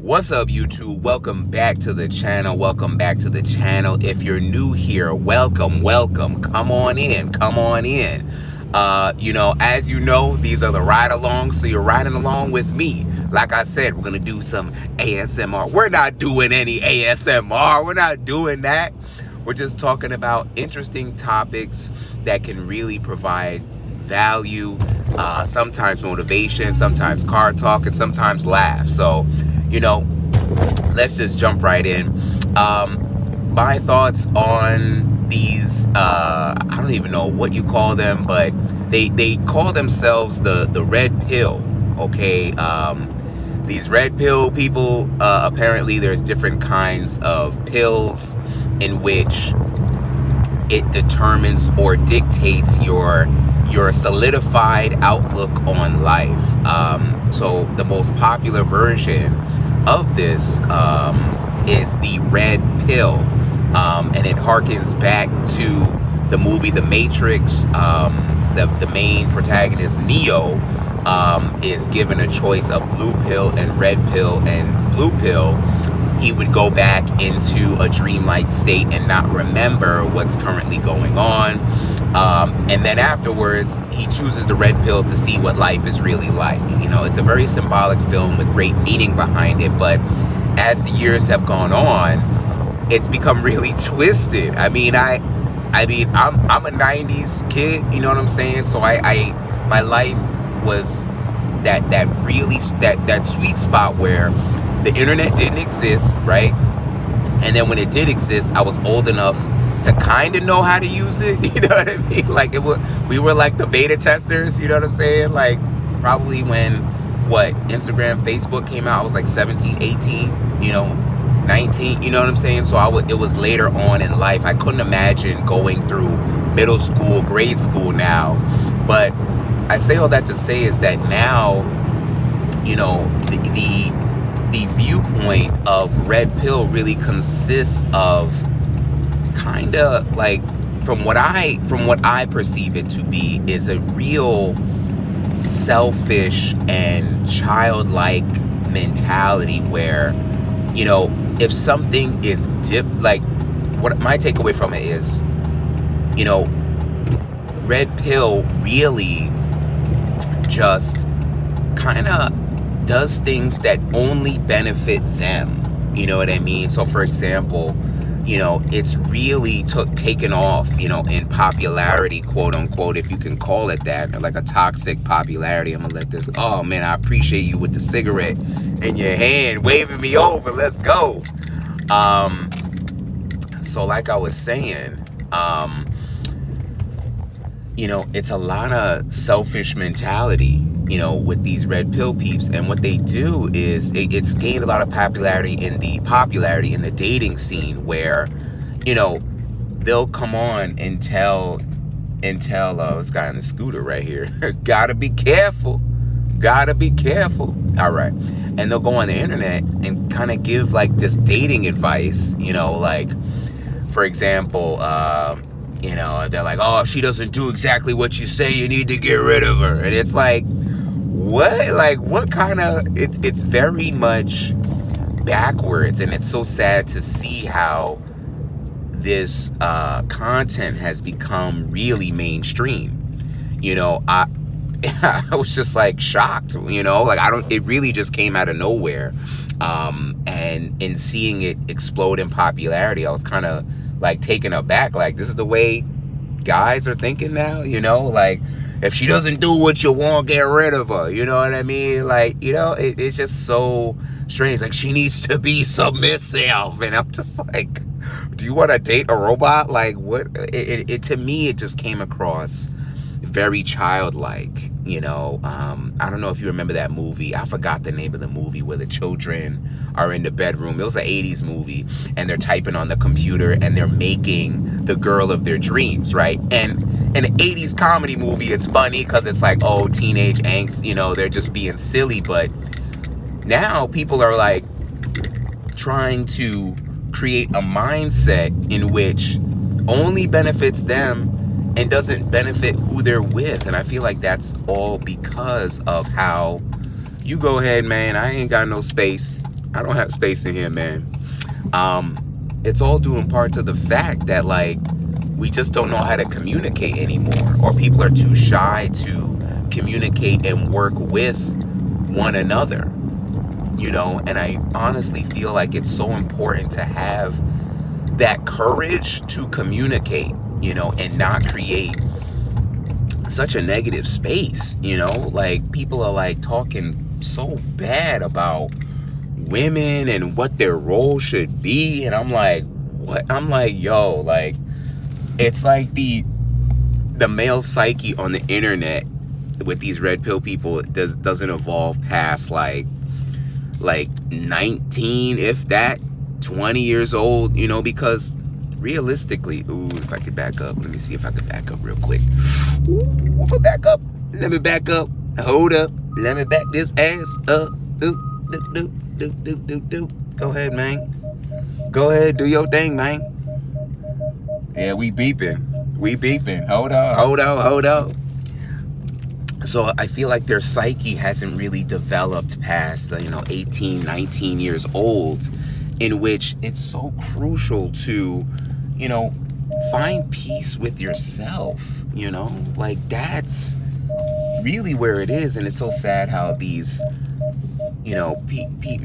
What's up, YouTube? Welcome back to the channel. If you're new here, welcome. Come on in. As you know, these are the ride-alongs, so you're riding along with me. Like I said, we're gonna do some ASMR. We're not doing any ASMR. We're not doing that. We're just talking about interesting topics that can really provide value, sometimes motivation, sometimes car talk, and sometimes laugh. So, let's just jump right in. My thoughts on these, I don't even know what you call them, but they call themselves the red pill, okay? These red pill people, apparently there's different kinds of pills in which it determines or dictates your solidified outlook on life. So the most popular version of this is the red pill, and it harkens back to the movie The Matrix. The main protagonist, Neo, is given a choice of blue pill and red pill, and blue pill, he would go back into a dreamlike state and not remember what's currently going on. And then afterwards, he chooses the red pill to see what life is really like. It's a very symbolic film with great meaning behind it. But as the years have gone on, it's become really twisted. I'm a 90s kid, you know what I'm saying? So my life was that sweet spot where the internet didn't exist, right? And then when it did exist, I was old enough to kind of know how to use it, you know what I mean? Like we were like the beta testers, you know what I'm saying? Like probably when Instagram, Facebook came out, I was like 17, 18, 19, you know what I'm saying? So it was later on in life. I couldn't imagine going through middle school, grade school now. But I say all that to say is that now, the viewpoint of red pill really consists of kind of like, from what I perceive it to be, is a real selfish and childlike mentality where, if something is what my takeaway from it is, red pill really just kind of does things that only benefit them. You know what I mean? So for example, it's really taken off, in popularity, quote unquote, if you can call it that, like a toxic popularity. I'm gonna let this, oh man, I appreciate you with the cigarette in your hand, waving me over, let's go. So like I was saying, it's a lot of selfish mentality, with these red pill peeps. And what they do is it's gained a lot of popularity in the dating scene, where, they'll come on and tell this guy on the scooter right here, gotta be careful. All right. And they'll go on the internet and kind of give like this dating advice, like, for example, they're like, oh, she doesn't do exactly what you say, you need to get rid of her. And it's like, what? Like, what kind of, it's very much backwards. And it's so sad to see how this content has become really mainstream. I was just like shocked, it really just came out of nowhere. And in seeing it explode in popularity, I was kind of like taken aback. Like, this is the way guys are thinking now, like, if she doesn't do what you want, get rid of her, you know what I mean? Like, it's just so strange. Like, she needs to be submissive. And I'm just like, do you want to date a robot? Like, what? It to me, it just came across very childlike. I don't know if you remember that movie. I forgot the name of the movie, where the children are in the bedroom. It was an 80s movie, and they're typing on the computer and they're making the girl of their dreams, right? And in an 80s comedy movie, it's funny because it's like, oh, teenage angst, they're just being silly. But now people are like trying to create a mindset in which only benefits them and doesn't benefit who they're with. And I feel like that's all because of how, you go ahead, man, I ain't got no space. I don't have space in here, man. It's all due in part to the fact that, like, we just don't know how to communicate anymore, or people are too shy to communicate and work with one another, and I honestly feel like it's so important to have that courage to communicate, and not create such a negative space, like people are like talking so bad about women and what their role should be, and I'm like, what? I'm like, yo, like, it's like the male psyche on the internet with these red pill people doesn't evolve past like 19, if that, 20 years old, because realistically, if I could back up, let me see if I could back up real quick. I'm gonna back up. Let me back up. Hold up. Let me back this ass up. Do. Go ahead, man. Go ahead, do your thing, man. Yeah, we beeping. Hold on. So I feel like their psyche hasn't really developed past, 18, 19 years old, in which it's so crucial to, find peace with yourself, like that's really where it is. And it's so sad how these,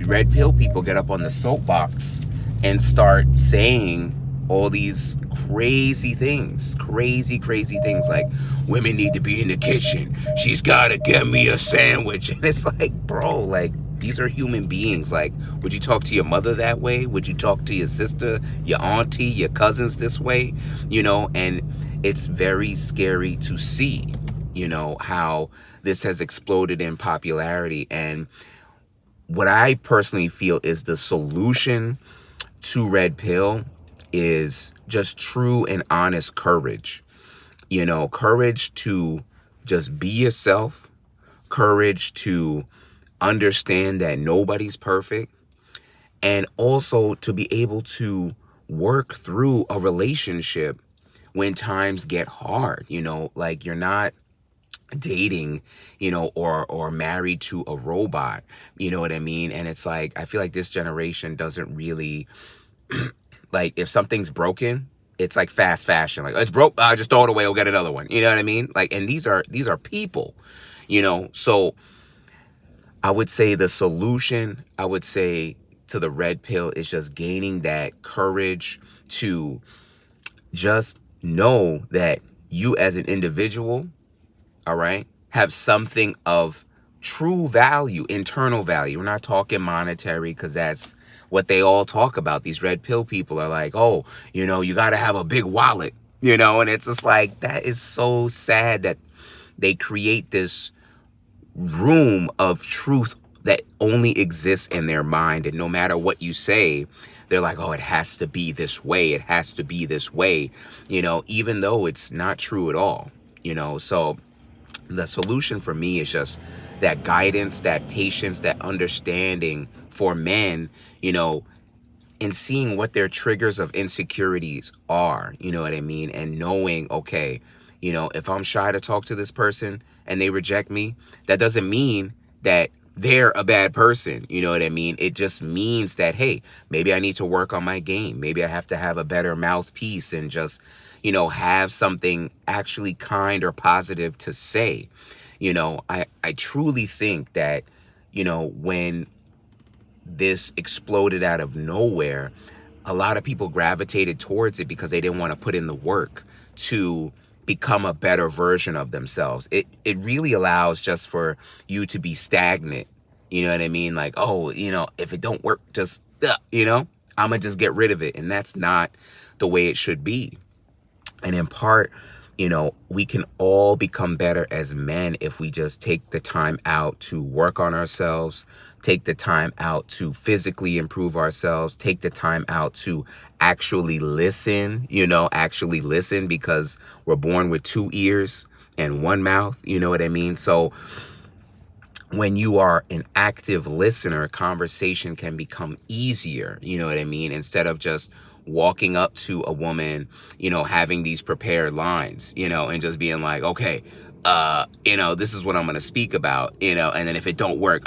red pill people get up on the soapbox and start saying all these crazy things, crazy things, like women need to be in the kitchen, she's gotta get me a sandwich. And it's like, bro, like, these are human beings. Like, would you talk to your mother that way? Would you talk to your sister, your auntie, your cousins this way? And it's very scary to see, how this has exploded in popularity. And what I personally feel is the solution to red pill is just true and honest courage. Courage to just be yourself, courage to understand that nobody's perfect, and also to be able to work through a relationship when times get hard. Like, you're not dating, or married to a robot, you know what I mean? And it's like, I feel like this generation doesn't really like, if something's broken, it's like fast fashion. Like, it's broke, just throw it away, we'll get another one. You know what I mean? Like, and these are people, so I would say the solution, I would say, to the red pill is just gaining that courage to just know that you as an individual, all right, have something of true value, internal value. We're not talking monetary, because that's what they all talk about. These red pill people are like, oh, you got to have a big wallet, and it's just like, that is so sad that they create this room of truth that only exists in their mind. And no matter what you say, they're like, oh, it has to be this way. It has to be this way, even though it's not true at all, So the solution for me is just that guidance, that patience, that understanding for men, and seeing what their triggers of insecurities are, you know what I mean? And knowing, okay, if I'm shy to talk to this person and they reject me, that doesn't mean that they're a bad person. You know what I mean? It just means that, hey, maybe I need to work on my game. Maybe I have to have a better mouthpiece and just, have something actually kind or positive to say. I truly think that, when this exploded out of nowhere, a lot of people gravitated towards it because they didn't want to put in the work to become a better version of themselves. It really allows just for you to be stagnant. You know what I mean? Like, oh, if it don't work, just, I'm going to just get rid of it. And that's not the way it should be. And in part, we can all become better as men if we just take the time out to work on ourselves, take the time out to physically improve ourselves, take the time out to actually listen, because we're born with 2 ears and 1 mouth, you know what I mean? So when you are an active listener, conversation can become easier, you know what I mean? Instead of just walking up to a woman, having these prepared lines, and just being like, okay, this is what I'm going to speak about, and then if it don't work,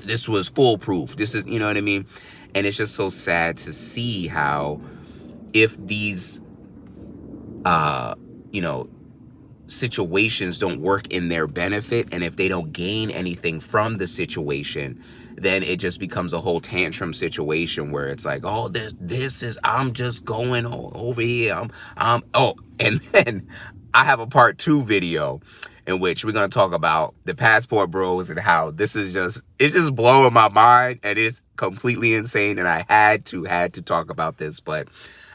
this was foolproof. This is, you know what I mean? And it's just so sad to see how if these, you know, situations don't work in their benefit, and if they don't gain anything from the situation, then it just becomes a whole tantrum situation where it's like, oh, this is, I'm just going over here. And then I have a part 2 video in which we're going to talk about the Passport Bros and how this is it's just blowing my mind, and it's completely insane. And I had to talk about this, but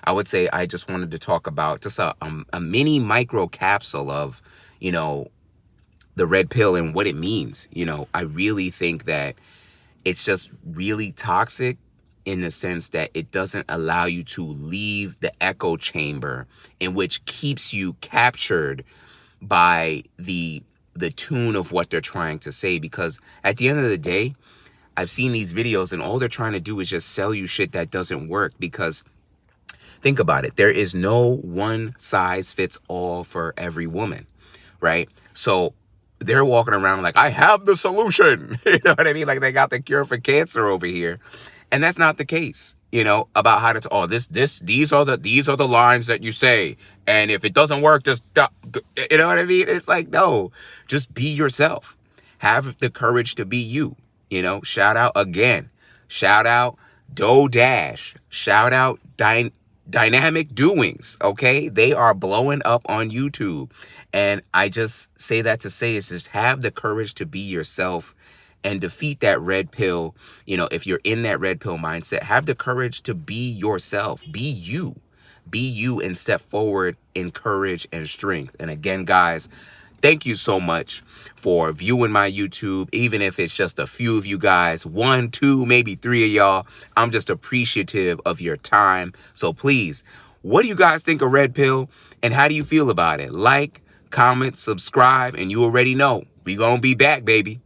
I would say I just wanted to talk about just a mini micro capsule of, the red pill and what it means. I really think that it's just really toxic in the sense that it doesn't allow you to leave the echo chamber, in which keeps you captured by the tune of what they're trying to say. Because at the end of the day, I've seen these videos and all they're trying to do is just sell you shit that doesn't work. Because think about it, there is no one size fits all for every woman, right? So they're walking around like, I have the solution. You know what I mean? Like they got the cure for cancer over here. And that's not the case, about how to, these are the lines that you say. And if it doesn't work, just, you know what I mean? It's like, no, just be yourself. Have the courage to be you, shout out again. Shout out DoDash. Shout out Dynamic Doings, okay? They are blowing up on YouTube. And I just say that to say is just have the courage to be yourself and defeat that red pill. If you're in that red pill mindset, have the courage to be yourself. Be you and step forward in courage and strength. And again, guys, thank you so much for viewing my YouTube. Even if it's just a few of you guys, 1, 2, maybe 3 of y'all, I'm just appreciative of your time. So please, what do you guys think of red pill and how do you feel about it? Like, comment, subscribe, and you already know we gonna be back, baby.